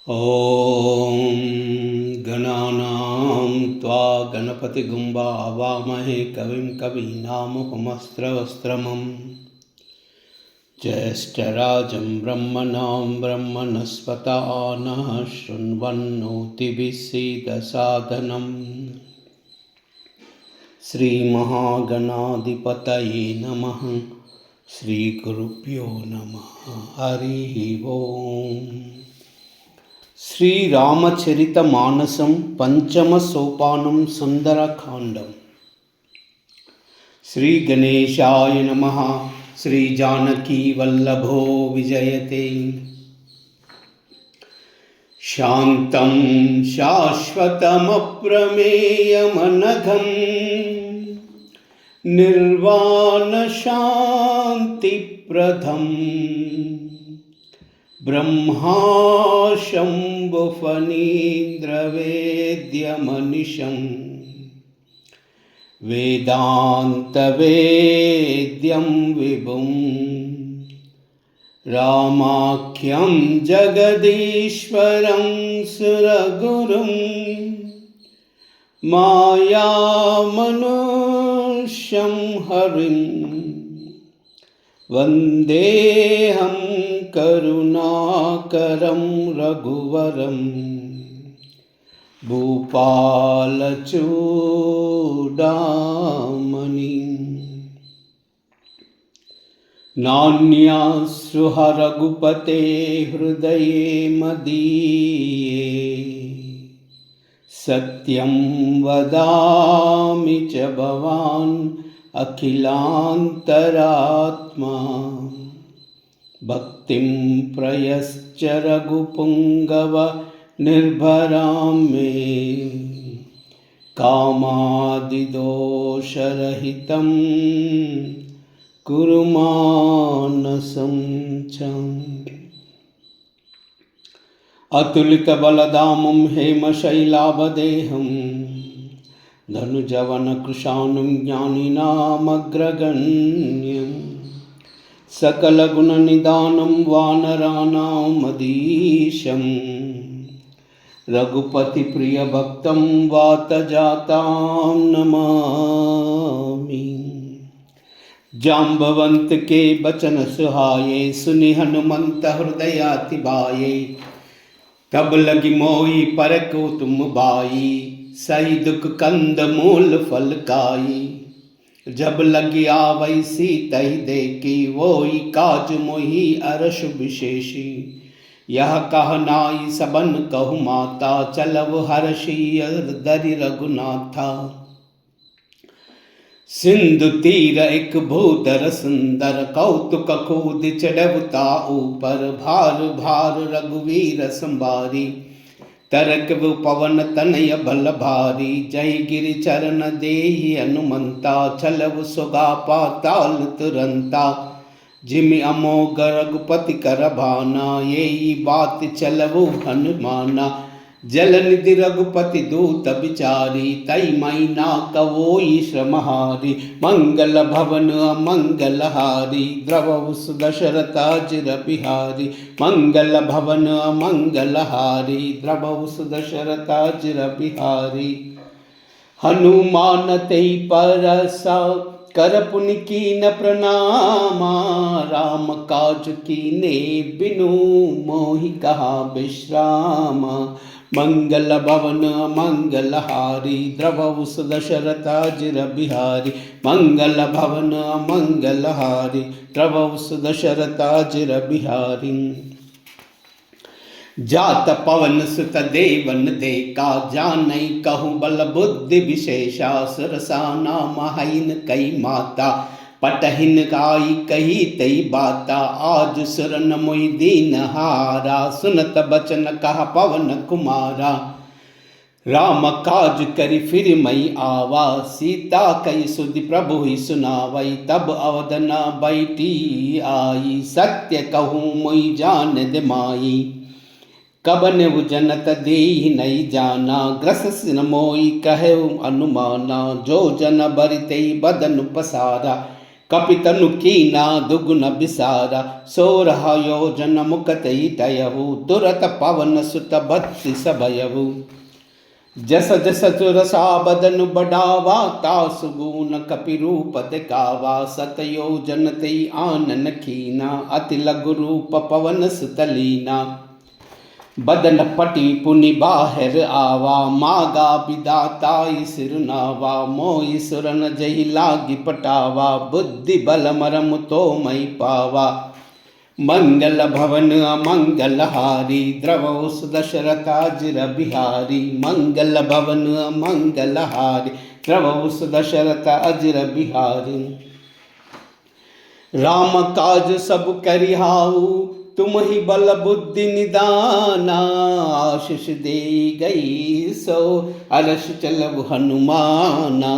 ॐ गणानां त्वा गणपतिगुं वावमहे कविं कवीनामुपमस्त्रवस्त्रमं ज्येष्ठराजं ब्रह्मणां ब्रह्मणस्पत नः शृण्वन्नोतिभिः श्रीमहागणाधिपतये नमः। श्रीगुरुभ्यो नमः। हरिः ओम्। श्री रामचरित मानसं पंचम सोपानं सुंदरकांडम। श्री गणेशाय नमः। श्री जानकी वल्लभो विजयते। शांतं शाश्वतमप्रमेयमनघं निर्वाण शांतिप्रदम् ब्रह्मा शम्भुफणीन्द्रवेद्यमनिशं वेदान्तवेद्यं विभुं रामाख्यं जगदीश्वरं सुरगुरुं मायामनुष्यं हरिं वन्देऽहं करुणाकरं रघुवरं भूपालचूडामणिं। नान्यास्रुह रघुपते हृदये मदीये सत्यं वदामि च भवान् अखिलान्तरात्मा। भक्तिं प्रयश्च रघुपुङ्गव निर्भरां मे कामादिदोषरहितं कुरु मानसं च। अतुलितबलधामं हेमशैलाभदेहं धनुजवनकृशानुं ज्ञानिनामग्रगण्यं सकलगुणनिधानं वानराणामधीशं रघुपतिप्रियभक्तं वातजातां नमामि। जाम्बवंत के बचन सुहाये सुनि हनुमंत हृदयातिबाये तब लगी मोई परको तुम बाई सही दुख कंद मूल फल काई। जब लगी आवै सीतहि देखी वोई काज मोहि अरश विशेषी। यह कह नाई सबन कहु माता चलव हर्षि दरि रघुनाथा। सिंधु तीर एक भूधर सुंदर कौतुक कूद चढ़वता ऊपर भार भार रघुवीर संभारी। तरक पवन तनय बल भारी जय गिरि चरण देहि हनुमंता। चलव सुगा पाताल तुरंता जिमि अमोघ रघुपति कर भाना। यही बात चलवु हनुमाना जल निधि रघुपति दूत बिचारी। तई मैना कवोई श्रमहारी मंगल भवन अमंगल हारी। द्रवहु सुदशरथाजिर बिहारी मंगल भवन अमंगल हारी। द्रवहु सुदशरथाजिर बिहारी। हनुमान तेई परसा कर पुनि कीन प्रणामा। राम काज कीने बिनु मोहि कहा विश्रामा। मंगल भवन मंगल हारी द्रवहु सुदशरथाजिर बिहारी। मंगल भवन मंगल हारी द्रवहु सुदशरथाजिर बिहारी। जात पवन सुत देवन देखा जानई कहूँ बल बुद्धि विशेषा। सुरसा नाम हईन कई माता पटहिन गाई कही तई बाता। आज सुरन मोहि दीन हारा सुनत बचन कहा पवन कुमारा। राम काज करि फिर मई आवा सीता कई सुधि प्रभु ही सुनावई। तब अवदन बैठी आई सत्य कहूँ मोहि जान दे माई। कबन जनत देहि नहीं जाना ग्रस मोई कहे अनुमाना। जो जन बरिते बदन पसारा कपितनु कीना दुगुन बिसारा, 16 योजन मुकतई तयहु, दुरत पवन सुत 32 भयहु। जस जस चुरसा बदन बढ़ावा, तासु गुण कपि रूप दिखावा, 7 योजन तई आनन कीना, अति लघु रूप पवन सुत लीना। बदन पटी पुनि बाहर आवा, मागा विदाताई सिरुनावा, मोई सुरन जही लागी पटावा, बुद्धि बल मरम तो मई पावा। मंगल भवन अमंगल हारी, द्रवौ सुदशरथाजिर बिहारी, मंगल भवन अमंगल हारी, द्रवौ सुदशरथ अजिर बिहारी। राम काज सब करिहाऊ, तुम ही बल बुद्धि निदाना, आशीष दे गई सो अरस चलव हनुमाना।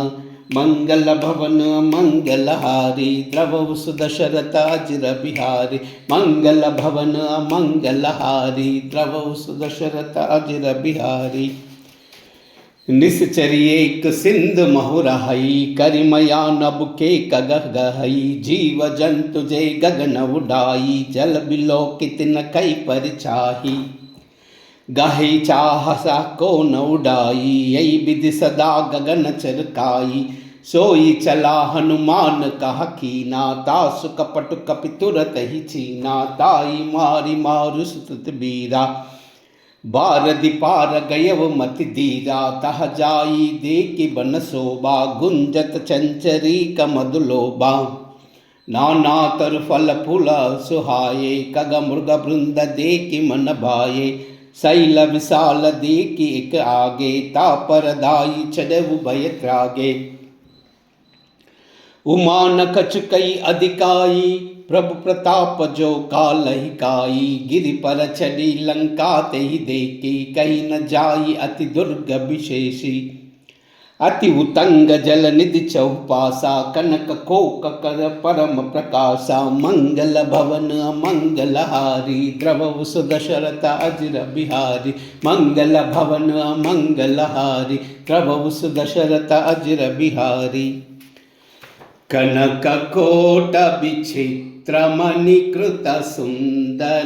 मंगल भवन मंगल हारी, द्रवौ सुदशरथ अजिर बिहारी, मंगल भवन मंगल हारी, द्रवौ सुदशरथ अजिर बिहारी। निश्चरी एक सिंध महुरहई, करिमया नभ के कगह गहई, जीव जंतु जे गगन उडाई, जल बिलो कितन कई परिछाही। गाही चाहसा को न उडाई, यही विधि सदा गगन चरकाई, सोई चला हनुमान कहा कीना, तासु कपट कपि तुरत ही छीना, ताई मारी मारु सुत बीरा, बारदि पार गयव मति दीरा, तह जाई देखि बन शोभा, गुंजत चंचरी कमदुलोबा। नाना तर फल फूल सुहाये, कग मृग वृंद देखि मन भाये, शैल विशाल देखि एक आगे, तापर दाई चढ़ऊ भय त्रागे। उमान कछ कई अधिकाई, प्रभु प्रताप जो कालहि काई, गिरि पर चढ़ी लंका तेहि देखी, कहीं न जाई अति दुर्ग विशेषी। अति उतंग जल निधि चौपासा, कनक कोक कर परम प्रकाशा, मंगल भवन मंगल हारी, द्रवौ सुदशरथ अजिर बिहारी, मंगल भवन मंगल हारी, द्रवौ सुदशरथ अजिर बिहारी। कनक कोट विचित्र मणिकृत सुंदरायतना,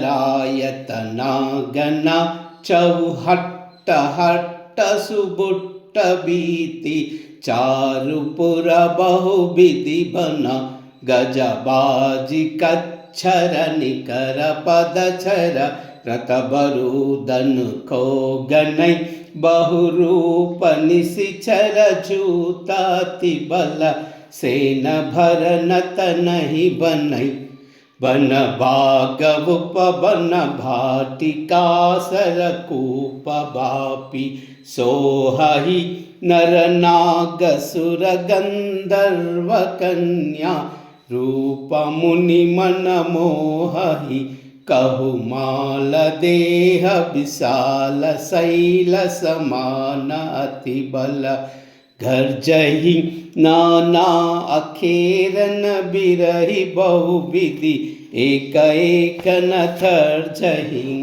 गना चौहट्ट हट्ट सुबुट्ट बीति, चारुपुर बहुविधि बना, गजबाजी कच्छर निकर पदछर, रतबरुदन को गनई, बहुरूप निशिचर जूताति बल, सेन भरनत नहीं बनई। बन बागवुप बन भाटिका, सरकूप बापी, सोहहि नर नाग सुर गंधर्व कन्या, रूप मुनि मन मोहहि, कहु माल देह विशाल, शैल समान अति बल, घर जही नाना अखेरन बिरही, बहुविधि एक एक न थर जही।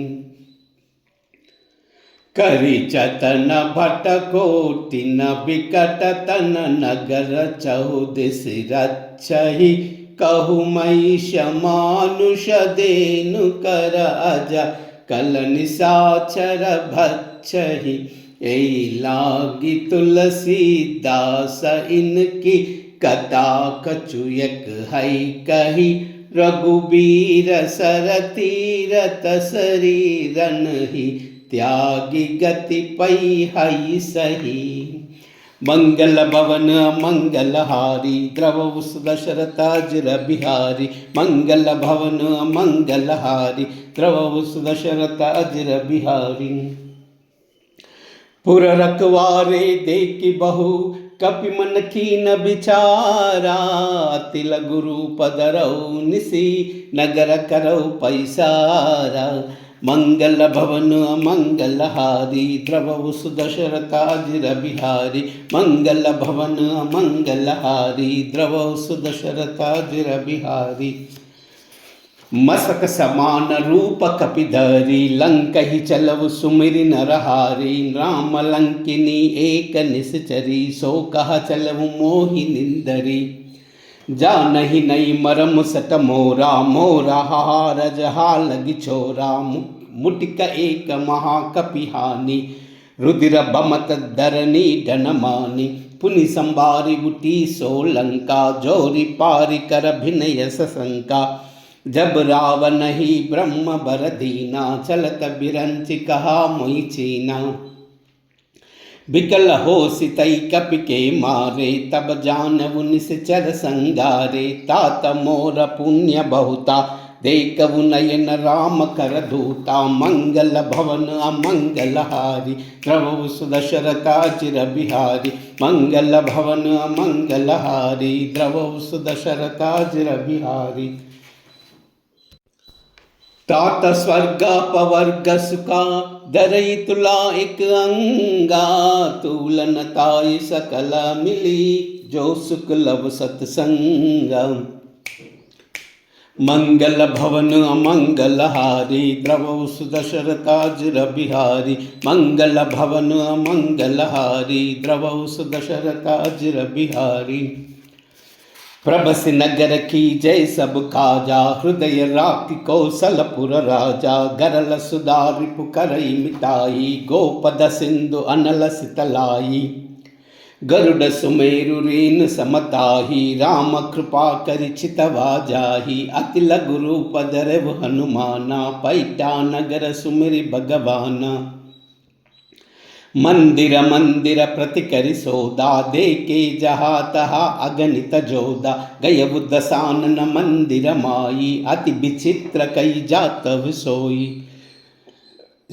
करी चतन भट कोटि न बिकट तन, नगर चहुदिस रक्षहि, कहु महिष मानुष देनु कर अजा, कल निशाचर भक्षहि। ऐ लागी तुलसीदास इनकी, कथा कछुयक है कही, रघुबीर सर तीरथ शरीरन ही, त्यागी गति पई हई सही। मंगल भवन मंगल हारी, द्रवौ सुदशरथ अजिर बिहारी, मंगल भवन मंगल हारी, द्रवौ सुदशरथ अजिर बिहारी। पुर रखवारे देखि बहु, कपि मन कीन विचारा, अति लघु रूप धरऊ निसी, नगर करऊ पैसारा। मंगल भवन मंगल हारी, द्रवौ सुदशरथ अजिर बिहारी, मंगल भवन मंगल हारी, द्रवौ सुदशरथ अजिर बिहारी। मसक समान रूप कपिधरी, लंकहि चलव सुमिरि नरहारी, राम लंकिनी एक निश्चरी, सो कह चलव मोहि निंदरी। जा नहीं नहीं मरम सट मोरा मोरा हार जहा लगी छोरा मुटिक एक महाकपिहानी रुधिर बमत धरनी डनमानी पुनि संबारी गुटी सोलंका जोरी पारी कर भिनय सशंका जब रावण ही ब्रह्म बर दीना चलत बिरंच कहा मोई चीना बिकल हो सितई कपि के मारे तब जानवु निश्चर संगारे तात मोर पुण्य बहुता देखु नयन राम कर धूता मंगल भवन अमंगल हारी द्रवु सुदशरथा चिर बिहारी मंगल भवन अमंगल हारी द्रवु सुदशरथा चिर बिहारी तात स्वर्ग पवर्ग सुखा दरई तुला एक अंगा तूलन ताई सकल मिली जो सुख लव सत्संग मंगल भवन अमंगल हारी द्रवौ सुदशरथा चिर बिहारी मंगल भवन अमंगल हारी द्रवौ सुदशरथा चिर बिहारी प्रभस नगर की जय सब काजा हृदय राखि कौशलपुर राजा गरल सुधा रिपु करई मिताई गोपद सिंधु अनल सितलाई गरुड़ सुमेरु रेन समताही राम कृपा करि चितवा जाही अति लघु रूप धरव हनुमाना पैठा नगर सुमिरि भगवाना मंदिर मंदिर प्रति करि सोदा दे के जहा तहा अगणित जोदा गय बुद्ध सानन मंदिर माई अति विचित्र कई जात विसोई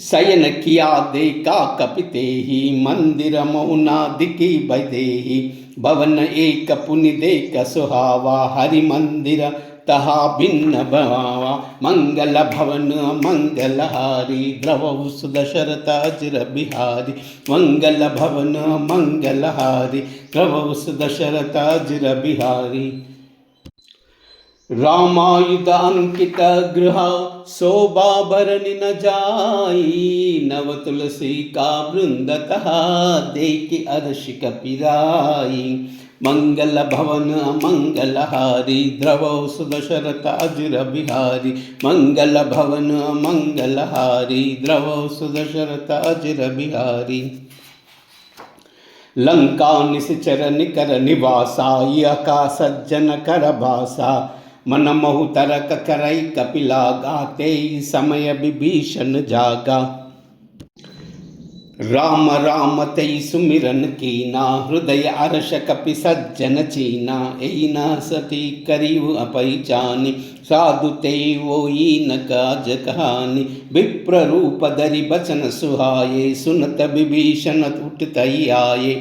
शयन किया देखा कपिते ही मंदिर मौना दिखी बदेही भवन एक पुनि देख सुहावा हरि मंदिर तहा भिन्न भवावा मंगल भवन मंगल हारी द्रवौ सुदशरथा चिर बिहारी मंगल भवन मंगल हारी द्रवौ सुदशरथा चिर बिहारी रामायुध अंकित गृह शोभा भरनि न जाई नव तुलसी का वृंदतः देखि अर्षि कपिराई मंगल भवन मंगल हारी द्रवौ सुदशरथा चिर बिहारी मंगल भवन मंगल हारी द्रवौ सुदशरथा चिर बिहारी लंका निश्चर निकर निवासा यका सज्जन कर भासा मन महु तरक करई कपिला गाते समय विभीषण जागा राम राम तई सुमिरन कीना हृदय अर्ष कपि सज्जन चीना एना सती करियु अपैचानी साधु ते वोई न काज कहानी विप्र रूप धरि बचन सुहाये सुनत विभीषण उठतई आये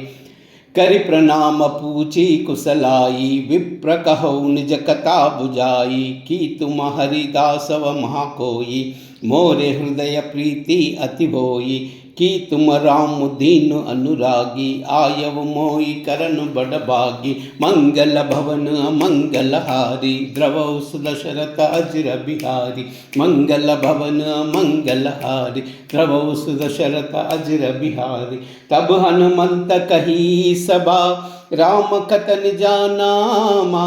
करि प्रणाम पूछी कुशलाई विप्र कहो निज कथा बुझाई की तुम हरिदासव महा कोई मोरे हृदय प्रीति अति भोई की तुम राम दीन अनुरागी आयव मोई करन बड़ भागी मंगल भवन मंगल हारी द्रवौ सुदशरथा चिर बिहारी मंगल भवन मंगल हारी द्रवौ सुदशरथा चिर बिहारी तब हनुमंत कही सभा राम कथन जानामा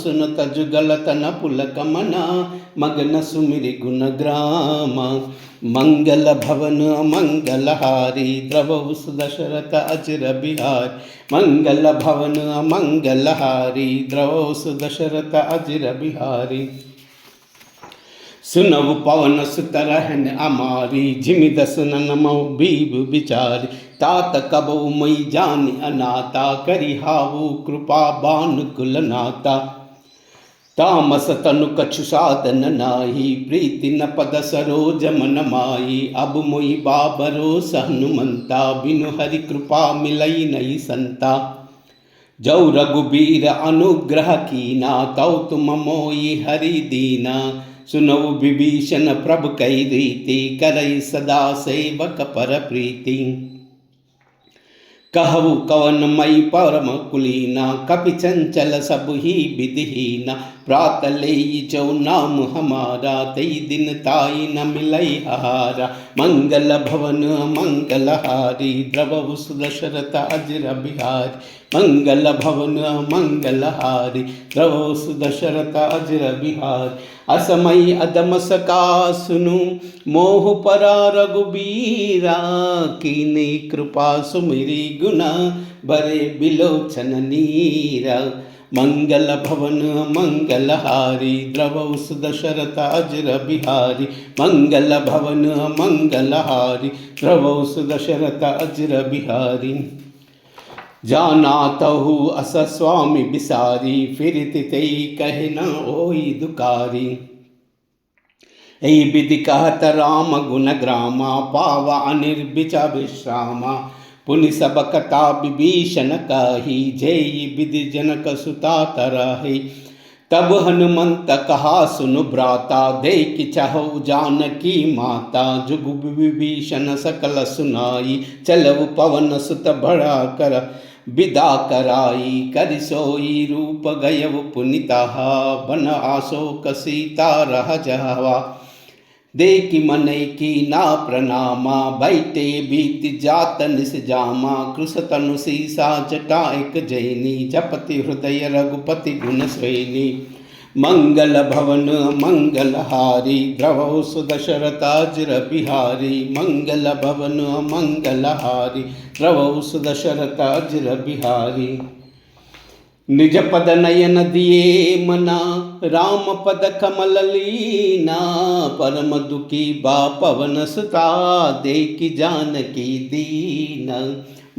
सुनत जुगल तन पुलक मना मगन सुमिरि गुण ग्रामा मंगल भवन मंगल हारी द्रवौ सुदशरथा चिर बिहारी मंगल भवन मंगल हारी द्रवौ सुदशरथा चिर बिहारी सुनव पवन सुत रहन अमारी जिमि दस नमो बीब विचारी तात कबो मई जानि अनाता करि हावु कृपा बान कुल नाता तामस तनु कछु साधन नाही प्रीति न पद सरोज मन माई अब मोई बाबरो हनुमंता बिनु हरि कृपा मिलई नहीं संता जौ रघुबीर अनुग्रह कीना तौ तुम मोई हरि दीना सुनौ विभीषण प्रभु कई रीति करई सदा सेवक पर प्रीति कहु कवन मई परम कुलीना कपि चंचल सब ही विधिहीना प्रात ले जो नाम हमारा तई दिन ताई न मिलई हारा मंगल भवन मंगलहारी द्रवहु सुदशरथ अजिर बिहारी मंगल भवन मंगलहारी द्रवहु सुदशरथ अजिर बिहारी असमय अदम सका सुनु मोह परा रघुबीरा कीनी कृपा सुमिरी गुना बरे बिलोचन नीरा मंगल भवन मंगलहारी द्रवहु सुदशरथ अजिर बिहारी मंगल भवन मंगलहारी द्रवहु सुदशरथ अजिर बिहारी जाना तहु अस स्वामी बिसारी फिरत तेई कहे न ओई दुकारी ऐ विधि कहत राम गुण ग्रामा पावा अनिर्बिचा विश्रामा पुनि सब कथा विभीषण कही जय विधि जनक सुता तरहि तब हनुमंत कहा सुनु भ्राता देख चाहु जानकी माता जुग विभीषण सकल सुनाई चलऊ पवन सुत बड़ा कर विदा कराई कर सोई रूप गयव पुनिता बन आशोक सीता रह जहवा देखी मन की ना प्रणामा बैठे बीत जात निस जामा कृष तनु सीसा जटा एक जैनी जपति हृदय रघुपति गुण स्वैनी मंगल भवन मंगलहारी द्रवहु सुदशरथ अजिर बिहारी मंगल भवन मंगलहारी द्रवहु सुदशरथ अजिर बिहारी निज पद नयन दिए मना राम पद कमल लीना परम दुखी बा पवन सुता देखी जानकी दीना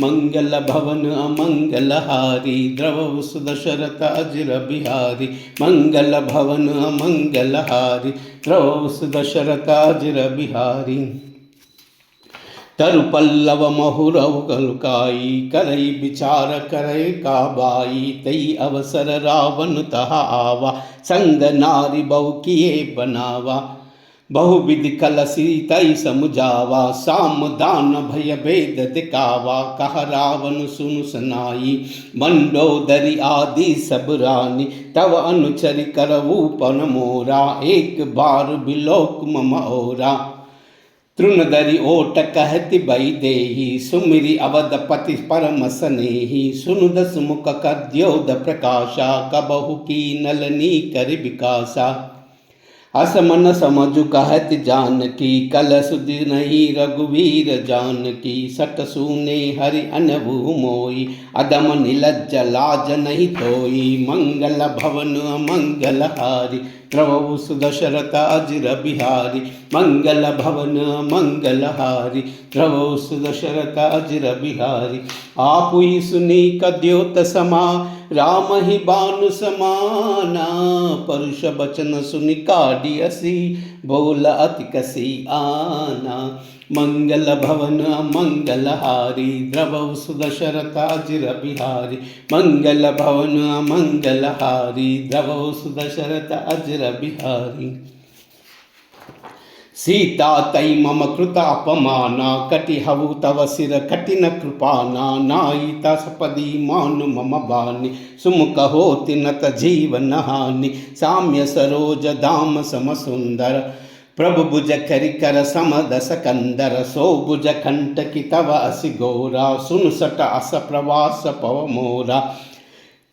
मंगल भवन मंगलहारी द्रवहु सुदशरथ अजिर बिहारी मंगल भवन मंगलहारी द्रवहु सुदशरथ अजिर बिहारी तरु पल्लव महुरव कलकाई करई विचार करे काबाई तई अवसर रावण तहा आवा संग नारी बहु किए बनावा बहुविधि कलसी तई समुझावा साम दान भय भेद दिखावा कह रावण सुन सुनाई मंडोदरी आदि सब रानी तव अनुचरि करऊ पन मोरा एक बार बिलोक मम ओरा तृणधरि ओट कहति बई देहि सुमिरि अवधपति परम स्नेहि सुनु दस मुख कद्योद प्रकाशा कबहु की नलनी कर विकासा असमन समझु कहत जानकी कल सुधि नहीं रघुवीर जानकी सट सूने हरि अनभु मोई अदम निलज्ज लाज नहीं तोई मंगल भवन मंगलहारी द्रवहु सुदशरथ अजिर बिहारी मंगल भवन मंगलहारी द्रवहु सुदशरथ अजिर बिहारी आपुई सुनी कद्योत समा राम ही बानु समाना परुष बचन सुनि काढ़ी असी बोल अति कसी आना मंगल भवन मंगलहारी द्रवहु सुदशरथ अजिर बिहारी मंगल भवन मंगलहारी द्रवहु सुदशरथ अजिर बिहारी सीता तई मम कृता अपमाना कटि हवु तव सिर कठिन कृपाना नायिता सपदी मानु मम बानी सुमुख होति नत जीवन हानि साम्य सरोज धाम सम सुंदर प्रभु भुज करिकर समदस कंदर सो भुज कंठ की तव असि गौरा सुन सट अस प्रवास पव मोरा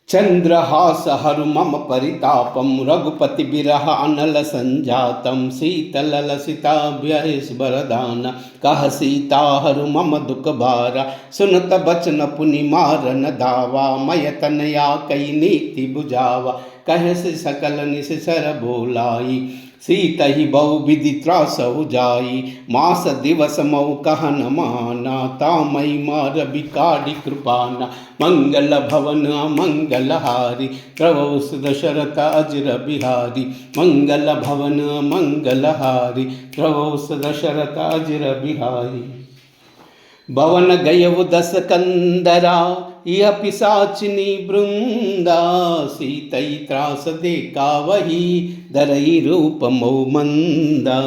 चंद्रहास हरु मम परितापम रघुपति बिरह अनल संजातम शीतल लसिताभ्यस्वरदान कह सीता हरु मम दुख भारा सुनत बचन पुनि मारन दावा मय तनया कई नीति बुझावा कह से सकल निसर बोलाई सीत ही बहु विधि त्रास जाई मास दिवस मऊ कहन माना तामई मार बिकाड़ी कृपाना मंगल भवन मंगलहारी द्रवहु सुदशरथ अजिर बिहारी मंगल भवन मंगलहारी द्रवहु सुदशरथ अजिर बिहारी भवन गयउ दस कंदरा यह पिशाचिनी वृंदा सीतई त्रास देखा वही धरई रूप मऊ मंदा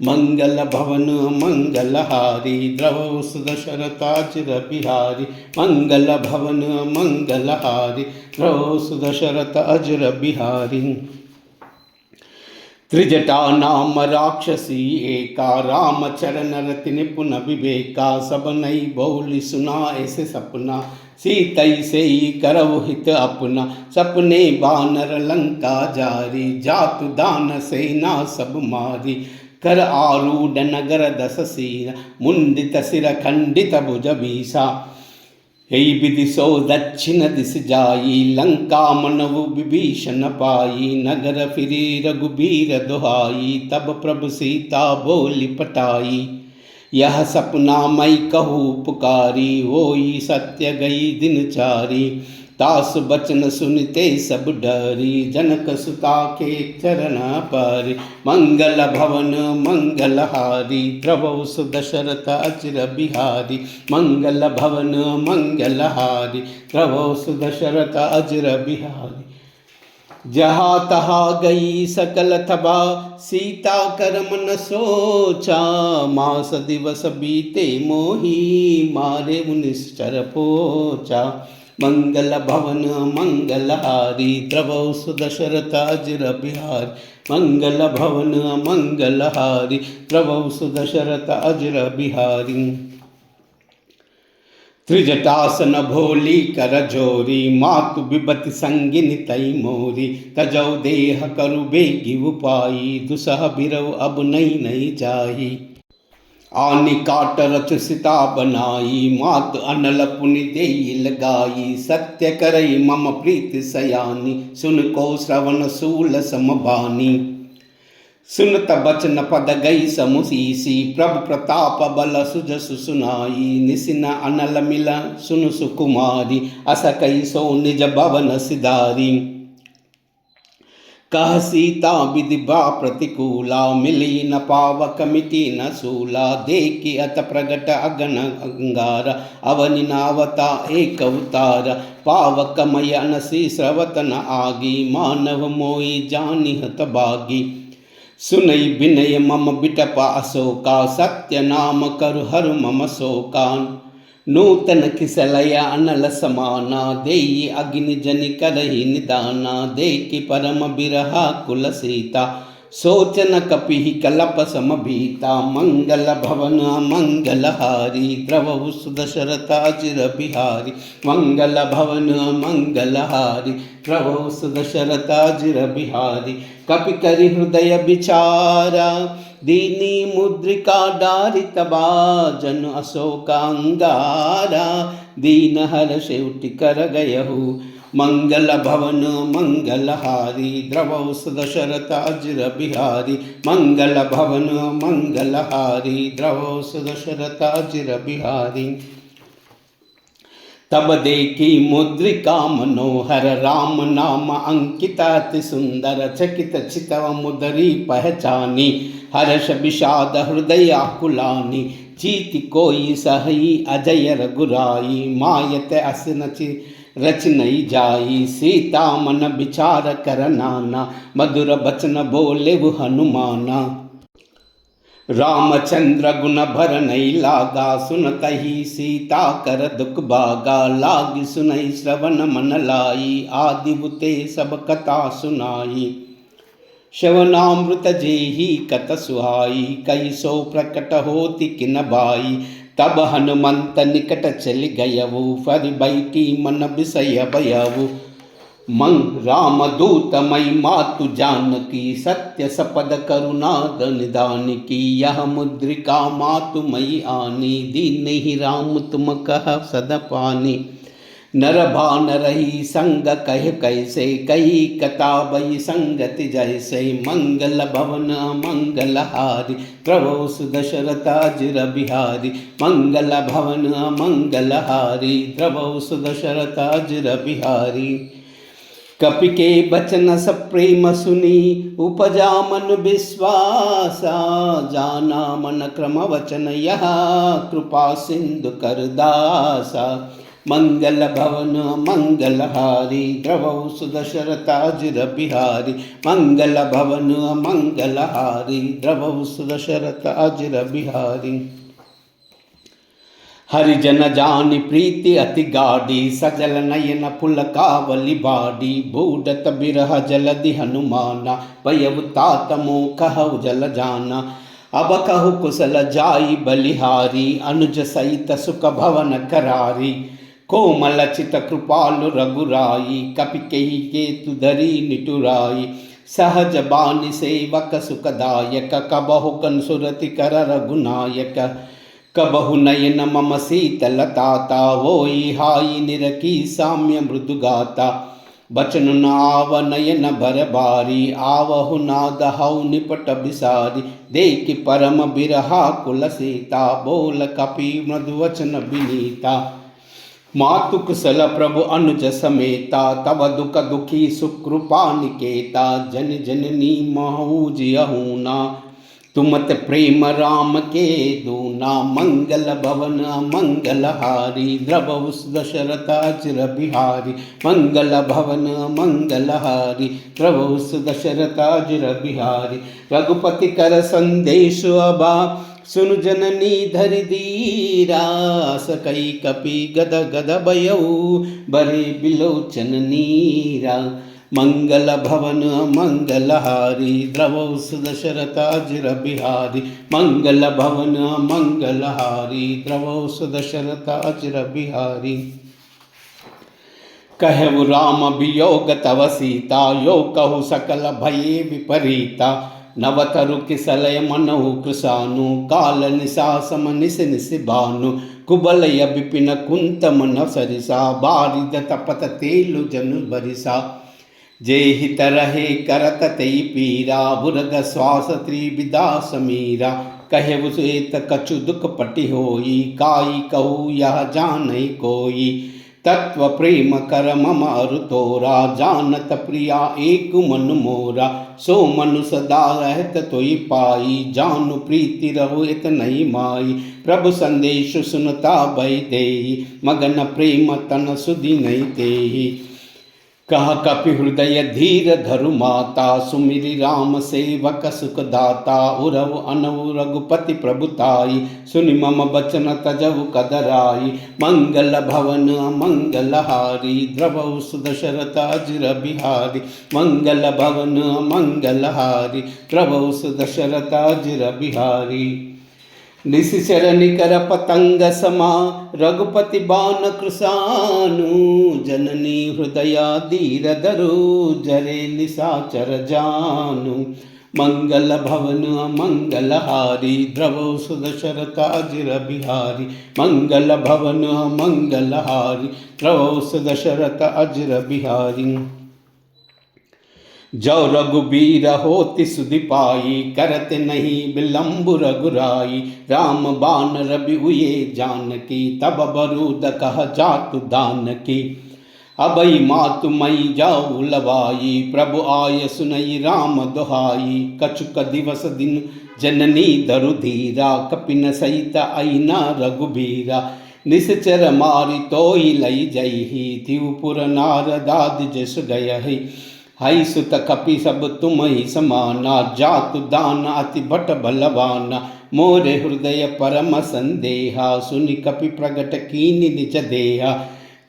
मंगल भवन मंगलहारी द्रवहु सुदशरथ अजिर बिहारी मंगल भवन मंगलहारी द्रवहु सुदशरथ अजिर बिहारी त्रिजटा नाम राक्षसी एका, राम चरण रति निपुण विवेका, सब नई बोली सुना ऐसे सपना, सीतई से ही करव हित अपना, सपने बानर लंका जारी, जातु दान सेना सब मारी, कर आरूढ़ नगर दस सीना, मुंडित सिर खंडित भुज बीसा, यही विदिशो दक्षिण दिश जाई, लंका मनवु विभीषण पाई, नगर फिरी रघुबीर दुहाई, तब प्रभु सीता बोली पटाई, यह सपना मई कहूँ पुकारी, होई सत्य गई दिन चारी, तास बचन सुनते सब डरी, जनक सुता के चरण पर, मंगल भवन मंगलहारी, द्रवौ सुदशरथ अचिर बिहारी, मंगल भवन मंगलहारी, द्रवौ सुदशरथ अचिर बिहारी, जहाँ तहाँ गई सकल थबा, सीता कर मन सोचा, मास दिवस बीते मोही, मारे मुनिश्चर पोचा, मंगल भवन मंगलहारी, द्रवौ सुदशरथ अजिर बिहारी, मंगल भवन मंगलहारी, द्रवौ सुदशरथ अजिर बिहारी, त्रिजटासन भोली कर जोरी, मातु विपति संगिनी तई मोरी, तजौ देह करु बेगी उपाई, दुसह बिरव अब नहीं नहीं जाही, आनि काट रथ सीता बनाई, मात अनल पुनि देई लगाई, सत्य करई मम प्रीति सयानी, सुन को श्रवण सूल समबानी, सुनत बचन पद गई समुसीसी, प्रभु प्रताप बल सुजस सुनाई, निसिन अनल मिल सुन सुकुमारी, अस कई सो निज भवन सिधारी, कह सीता विधि बा प्रतिकूला, मिली न पावक मिटी न सूला, देखी अत प्रगट अगन अंगारा, अवनि नावता एक अवतार, पावक मय अनसी स्रवत न आगी, मानव मोई जानि हत बागी, सुनई विनय मम बिटप अशोका, सत्य नाम करु हर मम शोकान, नूतन किसलया अनल समाना, देई अग्नि जनि करहि निदाना, देखि परम बिरहा कुल सीता, सोचन कपिहि कलप समभीता, मंगल भवन मंगलहारी, द्रवौ सुदशरथ अजिर बिहारी, मंगल भवन मंगलहारी, द्रवौ सुदशरथ अजिर बिहारी, कपि करि हृदय विचारा, दीनी मुद्रिका डारित बाजन अशोकांगारा, दीन हर्ष उठि कर गयहु, मंगल भवन मंगलहारी, द्रवौ सुदशरथ अजिर बिहारी, मंगल भवन मंगलहारी, द्रवौ सुदशरथ अजिर बिहारी, तब देखी मुद्रिका मनोहर, राम नाम अंकित अति सुंदर, चकित चितव मुदरी पहचानी, हर्ष विषाद हृदय आकुलानी, चीति कोई सही अजय रघुराई, मायत अस नचि रच नहीं जाई, सीता मन विचार कर नाना, मधुर बचन बोले वो हनुमाना, रामचंद्र गुण भर नहीं लागा, सुनतहि सीता कर दुख भागा, लाग सुनई श्रवण मन लाई, आदि बुते सब कथा सुनाई, श्रवणामृत जेहि कत सुहाई, कई सो प्रकट होति किन बाई, तब हनुमंत निकट चल गयवु, फर बैठी मन विषय भयवु, मंग राम दूत मई मातु जानकी, सत्य सपद करुणा निदान की, यह मुद्रिका मातु मई आनी, दीन ही राम तुम कह सद पानी, नर भान रही संग कह कैसे, कही कथा बई संगति जैसे, मंगल भवन मंगलहारी, प्रभु सुदशरथ अजिर बिहारी, मंगल भवन मंगलहारी, प्रभु सुदशरथ अजिर बिहारी, कपि के बचन सब प्रेम सुनी, उपजा मन विश्वासा, जाना मन क्रम वचन यह, कृपा सिंधु कर दासा, मंगल भवन मंगलहारी, द्रवौ सुदशरथ अजिर बिहारी, मंगल भवन मंगलहारी, द्रवौ सुदशरथ अजिर बिहारी, हरिजन जानि प्रीति अति गाढ़ी सजल नयन पुलकावली बाड़ी बूढ़त बिरह जलधि हनुमाना पयव तात मोह जल जाना अब कहु कुशल जाई बलिहारी अनुज सहित सुख भवन करारी कोमल चित कृपालु रघुराई कपि केहि केतु धरी निटुराई सहज बानी सेवक सुखदायक कबहु कंसुरति कर रघुनायक कबहु नयन मम शीतलताता वोई हाई निरकी साम्य मृदुगाता बचन नाव नयन भर बारी आवहु नाद हऊ निपट बिसारी देखि परम बिरहा कुल सीता बोल कपि मधुवचन विनीता मातु कुशल प्रभु अनुज समेता तव दुख दुखी सुकृपा निकेता जन जननी महूज यहूना तुमत प्रेम राम के दूना मंगल भवन मंगलहारी द्रव दशरथाचिर बिहारी मंगल भवन मंगलहारी द्रव दशरथाचिर बिहारी रघुपति कर संदेश अबा सुनु जननी धरि धीरा सकई कपि गद गद बयऊ बरे बिलोचन नीरा मंगल भवन मंगलहारी द्रवौ सुदशरथाजिर बिहारी मंगल भवन मंगलहारी द्रवौ सुदशरथाजिर बिहारी कहु राम वियोग तव सीता यो कहु सकल भये विपरीता नवतरु किसलय मनहु कृशानु काल निशा सम निस निस भानु कुबलय विपिन कुंत मन सरिसा बारिद तपत तेलु जनु बरिसा जे हित रहे करत तई पीरा बुरग श्वास त्रिविदा समीरा कहे उसेत कछु दुख पटि होई काई कहू यह जानई कोई तत्व प्रेम कर मम अरु तोरा जानत प्रिया एक मन मोरा सो मनु सदा रहत तोई पाई जानु प्रीति रहो इत नहीं माई प्रभु संदेश सुनता भई देहि मगन प्रेम तन सुधि नहीं तेहि कह कपि हृदय धीर धरु माता सुमिरि राम सेवक सुखदाता उरव अनव रघुपति प्रभुताई सुनि मम बचन तजव कदराई मंगल भवन मंगलहारी द्रवौ सुदशरथाजिर बिहारी मंगल भवन मंगलहारी द्रवौ सुदशरथाजिर बिहारी निशिचर निकर पतंग समा रघुपति बान कृशानु जननी हृदया धीर धरु जरे निशाचर जानु मंगल भवन मंगलहारी द्रवौ सुदशरथाजिर बिहारी मंगल भवन मंगलहारी द्रवौ सुदशरथाजिर बिहारी जो रघुबीर होति सुधि पाई करत नहीं विलंबु रघुराई राम बान रवि हुए जानकी तब बरूद कह जातु दानकी अबई मातु मई जाऊ लवाई प्रभु आय सुनई राम दुहाई कछुक दिवस दिन जननी धरु धीरा कपिन सहित अईना रघुबीरा निश्चर मारी तोई लई जई थिवपुर नारदाद जस गय हई सुत कपि सब तुम ही समाना जातु दान अति भट बलवाना मोरे हृदय परम संदेहा सुनि कपि प्रगट कीनि निज देहा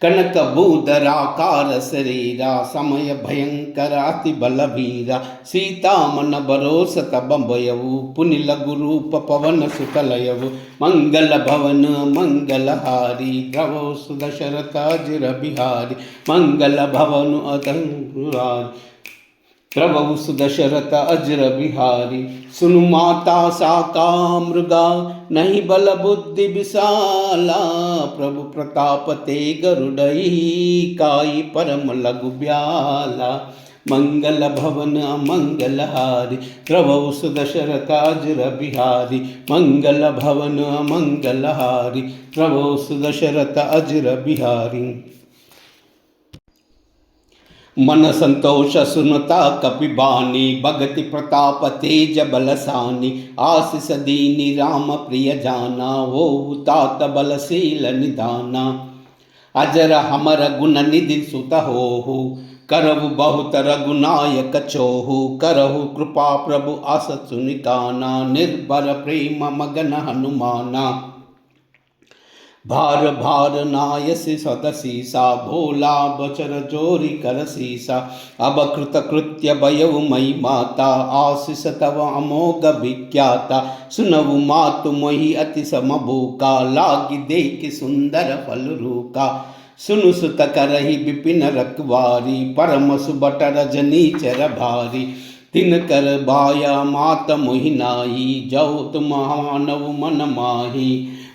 कनक भूधराकार शरीरा समय भयंकर अति बलवीरा सीता मन भरोस तब भयऊ पुनि लघु रूप पवन सुतलयऊ मंगल भवन मंगलहारी द्रवौ सुदशरथाजिर बिहारी मंगल भवन अतंपुरारी प्रभु सुदशरथ अजर बिहारी सुनु माता साका मृगा नहीं बल बुद्धि विशाला प्रभु प्रताप ते गरुड़ई काई परम लघु ब्याला मंगल भवन मंगलहारी प्रभु सुदशरथ अजर बिहारी मंगल भवन मंगलहारी प्रभु सुदशरथ अजर बिहारी मन संतोष सुनता कपि बानी भगति प्रताप तेज बलसानी आशीष दीनी राम प्रिय जाना वो तात बलशील निदाना अजर हमर गुण निधि सुत हो करहु बहुत रघुनायक चोहु करहु कृपा प्रभु आस सुनिकाना निर्भर प्रेम मगन हनुमाना भार भार नायसि स्वदसीसा भोला बचर जोरी करसीसा अब कृत कृत्य भयउ मई माता आशीष तव अमोघ विख्याता सुनवु मातु मोहि अति समभूका लागी देख सुंदर फल रूका सुनु सुत करहि विपिन रखवारी परम सुबट रजनी चर भारी तिन कर बाया मात मोहि नाई जौ तुम मानव मन माही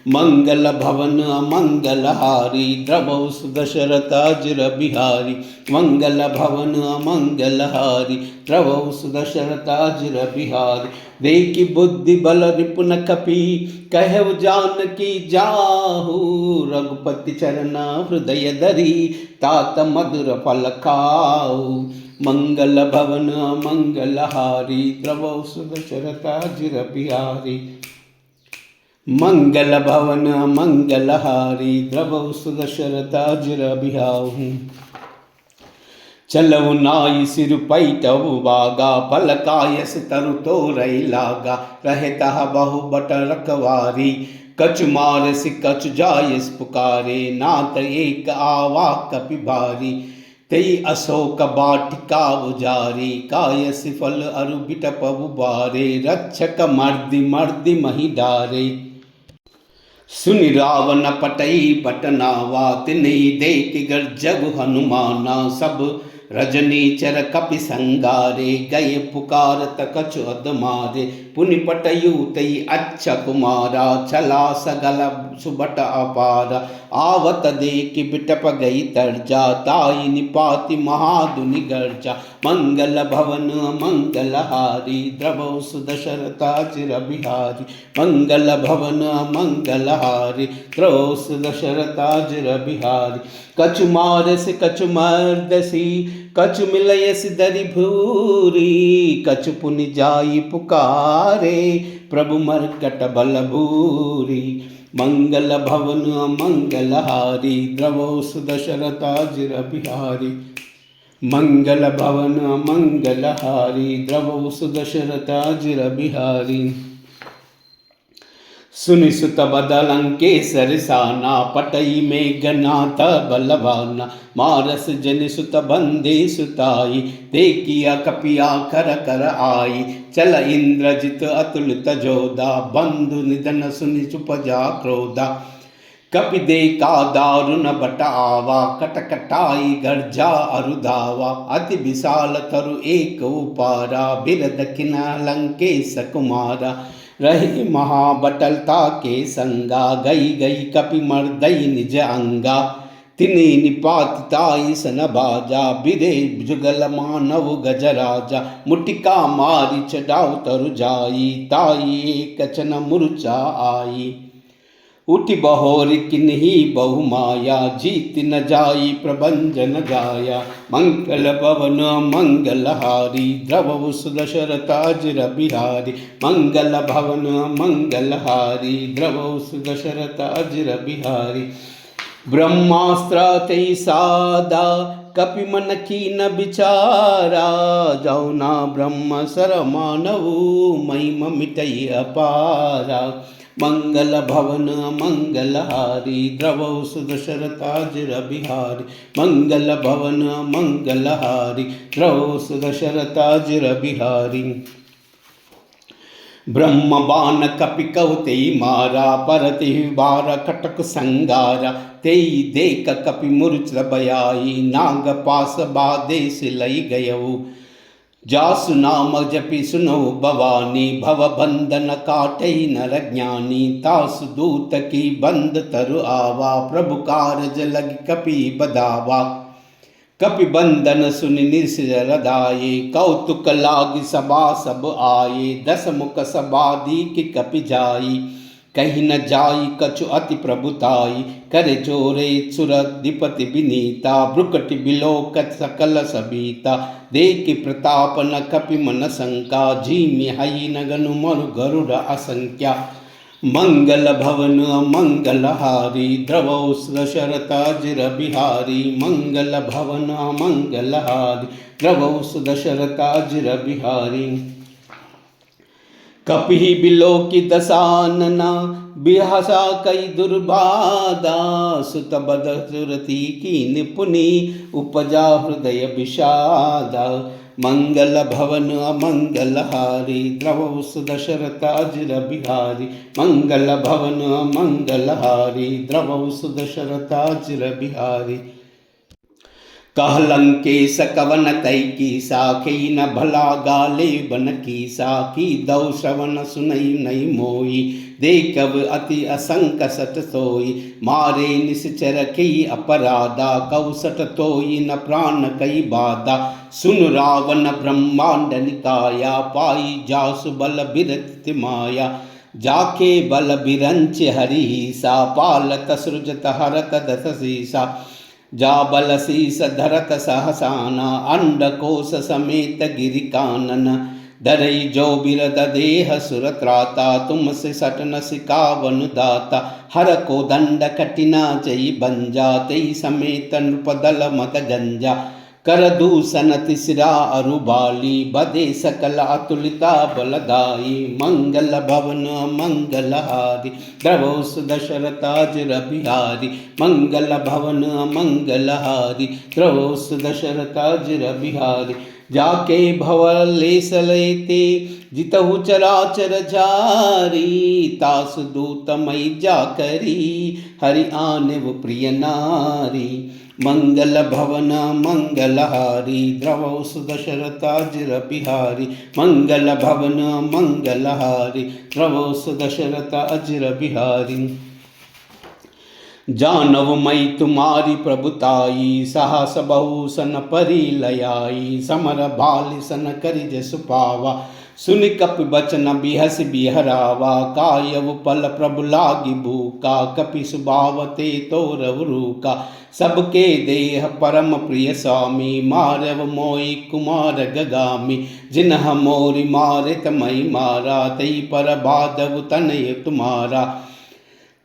मंगल भवन अमंगल हारी द्रवौ सुदशरथाजिर बिहारी मंगल भवन अमंगल हारी द्रवौ सुदशरथाजिर बिहारी देखी बुद्धि बल रिपुन कपि कहु जानकी जाहू रघुपति चरण हृदय धरी तात मधुर फल खाऊ मंगल भवन अमंगल हारी द्रवौ सुदशरथाजिर बिहारी मंगल भवन मंगलहारी द्रवौ सुदशरथाजिर बिहाहू चलऊ नाई सिर पैटऊ बागा पलकायस तरु तो रही लागा रहता बहु बट रखवारी कछु मारस कछु जायस पुकारे नात एक आवा कपि भारी तई अशोक बाटिका उजारी कायस फल अरु बिटपु बारे रक्षक मर्दि मर्दि मही डारे सुनि रावण पटई पटनावा तिन्ही देख गर्जब हनुमाना सब रजनी चर कपि संगारे गए पुकारत कछु अदमारे पुनि पटयु तई अच्छा कुमारा चला सगल सुबट अपारा आवत देख बिटप गई तर्जा ताई निपाति महादुनि गर्जा मंगल भवन मंगल हारी द्रवौ सुदशरथाजिर बिहारी मंगल भवन मंगल हारी द्रवौ सुदशरथाजिर बिहारी कछु मारस कछु मर्दसी कछु मिलयस दरि भूरी कछु पुनि जाई पुकारे प्रभु मरकट बल भूरी मंगल भवन मंगल हारी द्रवौ सुदशरथाजिर बिहारी मंगल भवन मंगल हारी द्रवौ सुदशरथाजिर बिहारी सुनि सुत बदलंकेसर साना पटई मेघनाथ बलवाना मारस जन सुत बंदे सुताई देखिया कपिया कर कर आई चल इंद्रजित अतुलित जोधा बंधु निधन सुनि चुपजा क्रोधा कपि देखा दारुण बट आवा कटकटाई गर्जा अरुधावा अति विशाल तरु एक उपारा बिरद किन लंकेश कुमारा रही महाबटलता के संगा गई गई कपि मर्दई निज अंगा तिनि निपातिताई सन बाजा बिरे जुगल मानव गजराजा मुटिका मारी चढ़ाऊ तरु जाई ताई कचन मूर्छा आई उठि बहोर किन्ही बहु माया जीत न जाई प्रभंजन जाया मंगल भवन मंगल हारी द्रवौ सुदशरथाजिर बिहारी मंगल भवन मंगल हारी द्रवौ सुदशरथाजिर बिहारी ब्रह्मास्त्र तै सादा कपि मन कीन विचारा जौना ब्रह्म सर मानवु महिम मिटई अपारा मंगल भवन मंगल हारी द्रवौ सुदशरथाजिर बिहारी मंगल भवन मंगल हारी द्रवौ सुदशरथाजिर बिहारी ब्रह्म बाण कपि कहते मारा परति बार कटक संगारा तेई देख कपि मूर्छ बयाई नाग पास बादेश लई गयऊ जासु नाम जपि सुनो भवानी भव बंधन काटई नर ज्ञानी तासु दूत की बंद तरु आवा प्रभु कारज लग कपि बदावा कपि बंधन सुनि निसिर दाये कौतुक लाग सभा सब आये दस मुख सबादी की कपि जाई कहीं न जाई कछु अति प्रभुताई करे चोरे सुरधिपति विनीता ब्रुकटि बिलोकत सकल सबीता देखि प्रताप न कपि मन शंका झीमि हई नगनु मरु गरुड़ असंख्या मंगल भवन मंगल हारी द्रवौ सुदशरथाजिर बिहारी मंगल भवन मंगल हारी द्रवौ सुदशरथाजिर बिहारी कपि बिलोकि दशानना बिहसा कई दुर्बाधा सुत बद सुरति की निपुणी उपजा हृदय विषादा मंगल भवन अमंगलहारी द्रवौ सुदशरथ अजिर बिहारी मंगल भवन अमंगलहारी द्रवौ सुदशरथ अजिर बिहारी कहलंकेश कवन तै की साखी न भला गाले बन की साखी दौ श्रवण सुनई नई मोई देखब अति असंक सट सोई मारे निश्चर कई अपराधा कौसट तोई न प्राण कई बाधा सुन रावण ब्रह्मांड निकाया पाई जासु बल बिरत माया जाके बल बिरंच हरि सा पालत सृजत हरत दस सीसा जा बल शीस धरत सहसाना अंडकोश समेत गिरि कानन धरई जो बिरद देह सुरत्राता तुमसे सटन सिकावन दाता हर को दंड कटिना चई बंजा तेई समेत नृपदल मत गंजा कर दूषण तिसरा अरुबाली बदे सकल अतुलिता बलदाई मंगल भवन मंगलहारी द्रवौ सुदशरथाजिर बिहारी मंगल भवन मंगलहारी द्रवौ सुदशरथाजिर बिहारी जाके भवलेस लेते जितहु चराचर जारी तास दूतमयी जाकरी हरि आनेव प्रिय नारी मंगल भवन मंगलहारी द्रवौ सुदशरथाजिर बिहारी मंगल भवन मंगलहारी द्रवौ सुदशरथाजिर बिहारी जानव मई तुम्हारी प्रभुताई साहस बहु सन परी लयाई समर भाल सन करि जसु पावा सुन कपि बचन बिहस बिहरावा कायव पल प्रभु लागी भूका कपि सुभावते तोरव रूका सबके देह परम प्रिय स्वामी मारव मोई कुमार गगामी जिन्ह मोरी मारित मई मारा तई पर बाधव तनय तुम्हारा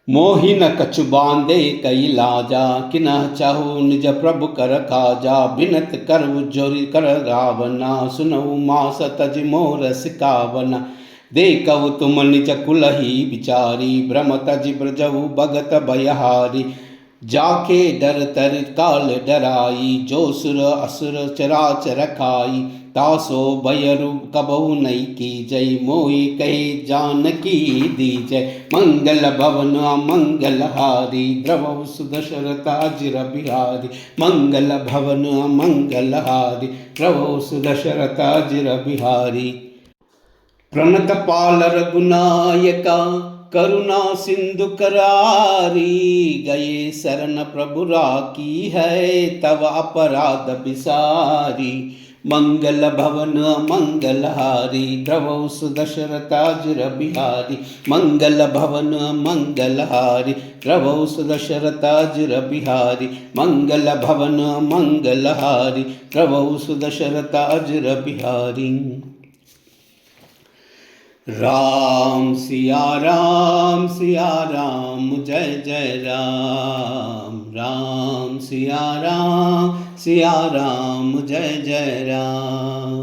मोहि न कछु बांधे कई लाजा किन्ह चाहु निज प्रभु कर काजा बिनत करु जोरि कर रावना सुनऊ मास तज मोर सिकावना देखऊ तुम निज कुलही विचारी भ्रम तज ब्रजऊ भगत भयहारी जाके डर तर काल डराई जो सुर असुर चराचर खाई तासो भयरु कबहु नई की जय मोहि कहे जानकी दी जय मंगल भवन मंगलहारी द्रवौ सुदशरथाजिर बिहारी मंगल भवन मंगलहारी द्रवौ सुदशरथाजिर बिहारी प्रणत पाल रघुनायका करुणा सिंधु करारी गए शरण प्रभु राखी है तव अपराध बिसारी मंगल भवन मंगलहारी द्रवौ सुदशरथाजिर बिहारी मंगल भवन मंगलहारी द्रवौ सुदशरथाजिर बिहारी मंगल भवन मंगलहारी द्रवौ सुदशरथाजिर बिहारी राम सिया राम जय जय राम राम सिया राम जय जय राम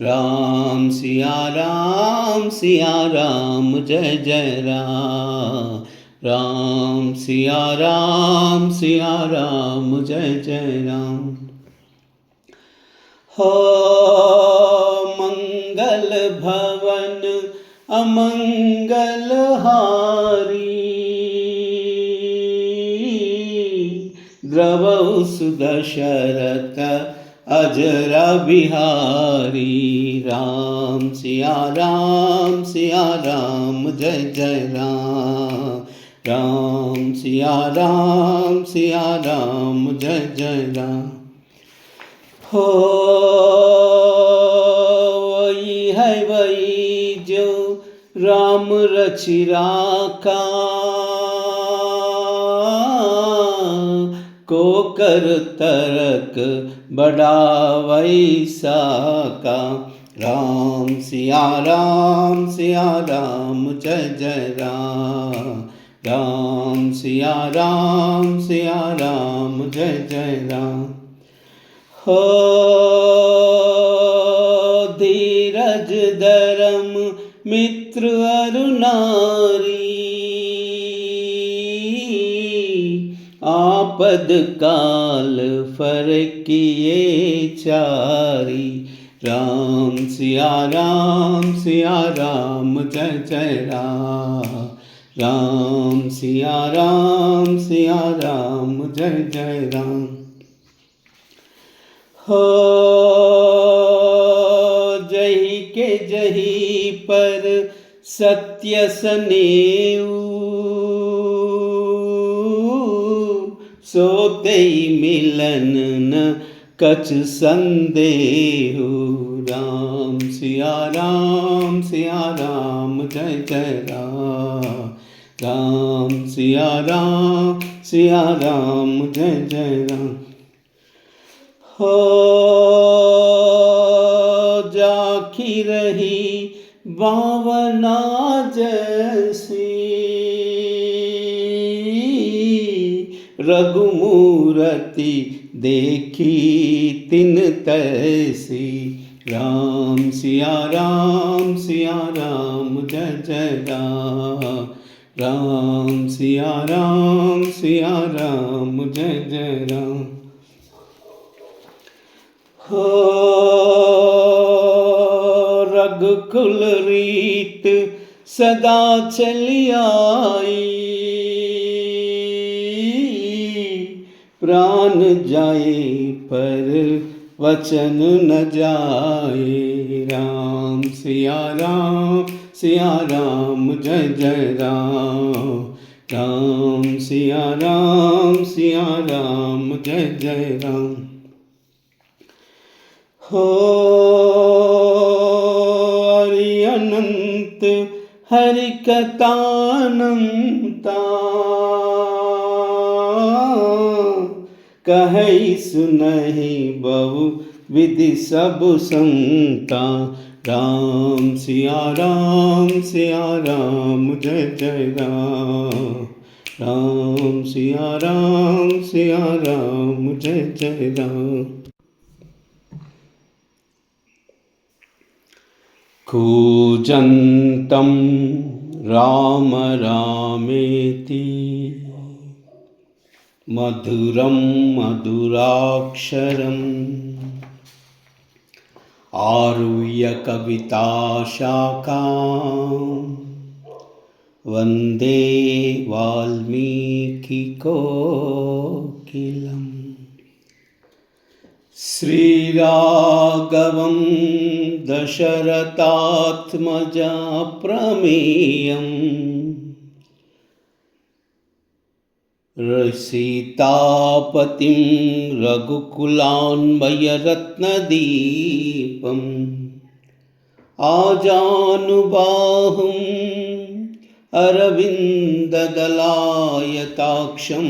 राम सिया राम जय जय राम राम सिया राम जय जय राम हो मंगल भवन अमंगल हारी द्रवौ सुदशरथ अजर बिहारी राम सिया राम जय जय राम राम सिया राम जय जय राम हो वही है वही जो राम रचि राखा को कर तरक बड़ा वैसा का राम सिया राम जय जय राम राम सिया राम जय जय राम हो धीरज धर्म मित्र अरु नारी आपद काल फरकिए चारी। राम सिया राम जय जय राम। राम सिया राम जय जय राम। हो जही के जही पर सत्य सनेऊ, सोते मिलन न कछ संदेहु। राम सिया राम जय जय राम। राम सिया राम जय जय राम। हो जाखी रही बावना जैसी, रघुमूरति देखी तिन तैसी। राम सिया राम जय जय राम। राम सिया राम जय जय राम। हो रघुकुल रीत सदा चली आई, प्राण जाए पर वचन न जाए। राम सिया राम जय जय राम। राम सिया राम जय जय राम। हो हरि अनंत हरि कथानंता, कहई सुनहि बहु विधि सब संता। राम सिया राम जय जय राम। राम सिया राम जय जय राम। कूजन्तं राम रामेति, मधुरं मधुराक्षरम्, आरुह्य कविताशाखां वन्दे वाल्मीकिकोकिलम्। श्रीराघवं दशरथात्मजा प्रमेयम्, सीतापतिं रघुकुलान्वयरत्नदीपम्, आजानुबाहुम् अरविन्ददलायताक्षं,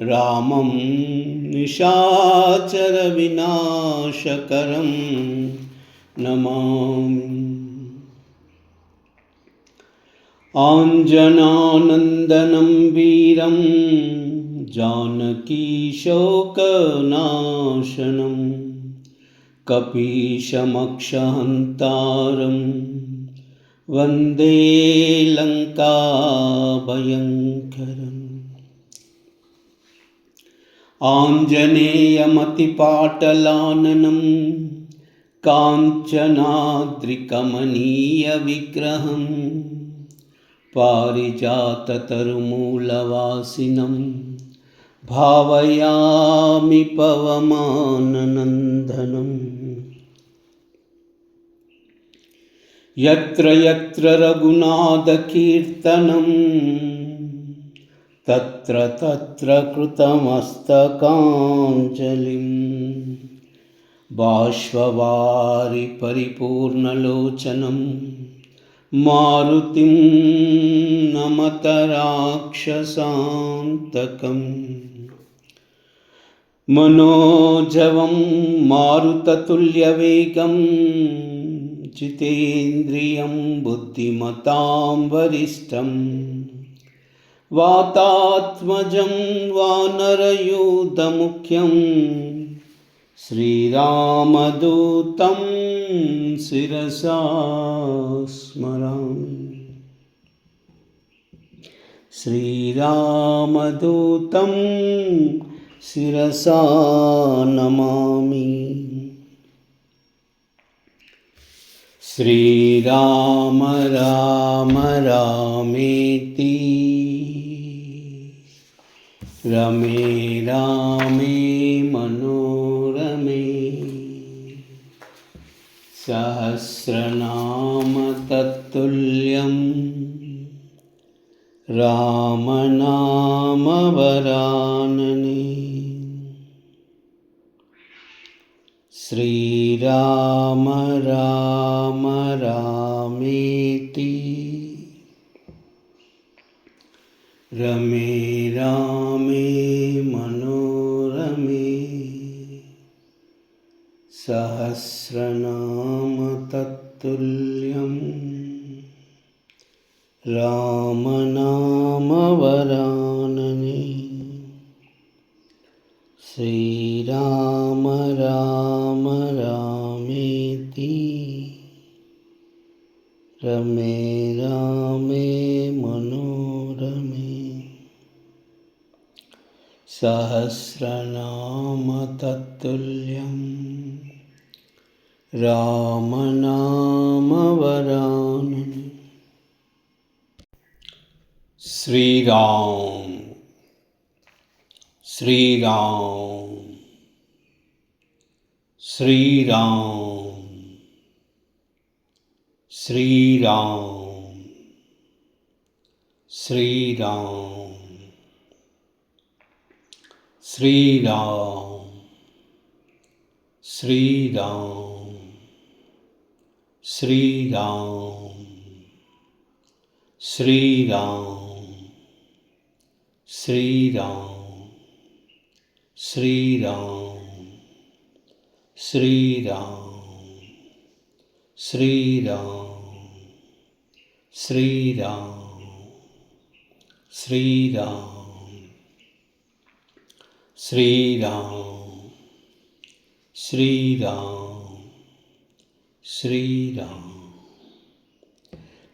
रामं निशाचरविनाशकरं नमामि। आञ्जनानन्दनं वीरं जानकीशोकनाशनं, कपीशमक्षहन्तारं वन्दे लङ्काभयङ्करम्। आञ्जनेयमतिपाटलाननं काञ्चनाद्रिकमनीयविग्रहं, पारिजाततरुमूलवासिनं भावयामि पवमाननन्दनम्। यत्र यत्र रघुनाथकीर्तनं, तत्र तत्र कृतमस्तकाञ्जलिं, बाष्पवारि परिपूर्णलोचनं, मारुतिं नमत राक्षसान्तकम्। मनोजवं मारुततुल्यवेगं, जितेन्द्रियं बुद्धिमतां वरिष्ठं, वातात्मजं वानरयूथमुख्यं, श्रीरामदूतं शिरसा स्मरामि। श्रीरामदूतं शिरसा नमामि। श्रीराम राम रामेति रमे रामे मनोरमे सहस्रनाम तत्तुल्यं रामनाम वरानने। श्रीराम राम रामेति रमे रामे मनोरमे सहस्रनाम तत्तुल्यं रामनाम वरानने। श्रीराम राम रामेति रमे रामे मनोरमे सहस्रनाम तत्तुल्यं रामनाम वरानने। श्री राम श्री राम श्री राम श्री राम श्री राम श्री राम श्री राम श्री राम श्री राम श्री राम श्री राम श्री राम श्री राम श्री राम श्री राम श्री राम श्री राम श्री राम।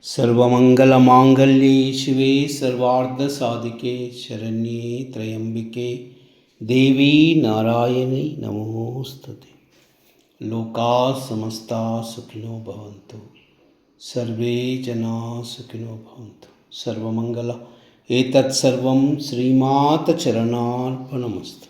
सर्वमंगलमांगल्ये शिवे सर्वार्धसाधिके शरण्ये त्र्यंबके देवी नारायणी नमोस्तुते। लोकाः समस्ताः सुखिनो भवन्तु, सर्वे जनाः सुखिनो भवन्तु। सर्वमंगल एतत् सर्वं श्रीमाता चरणार्पणमस्तु।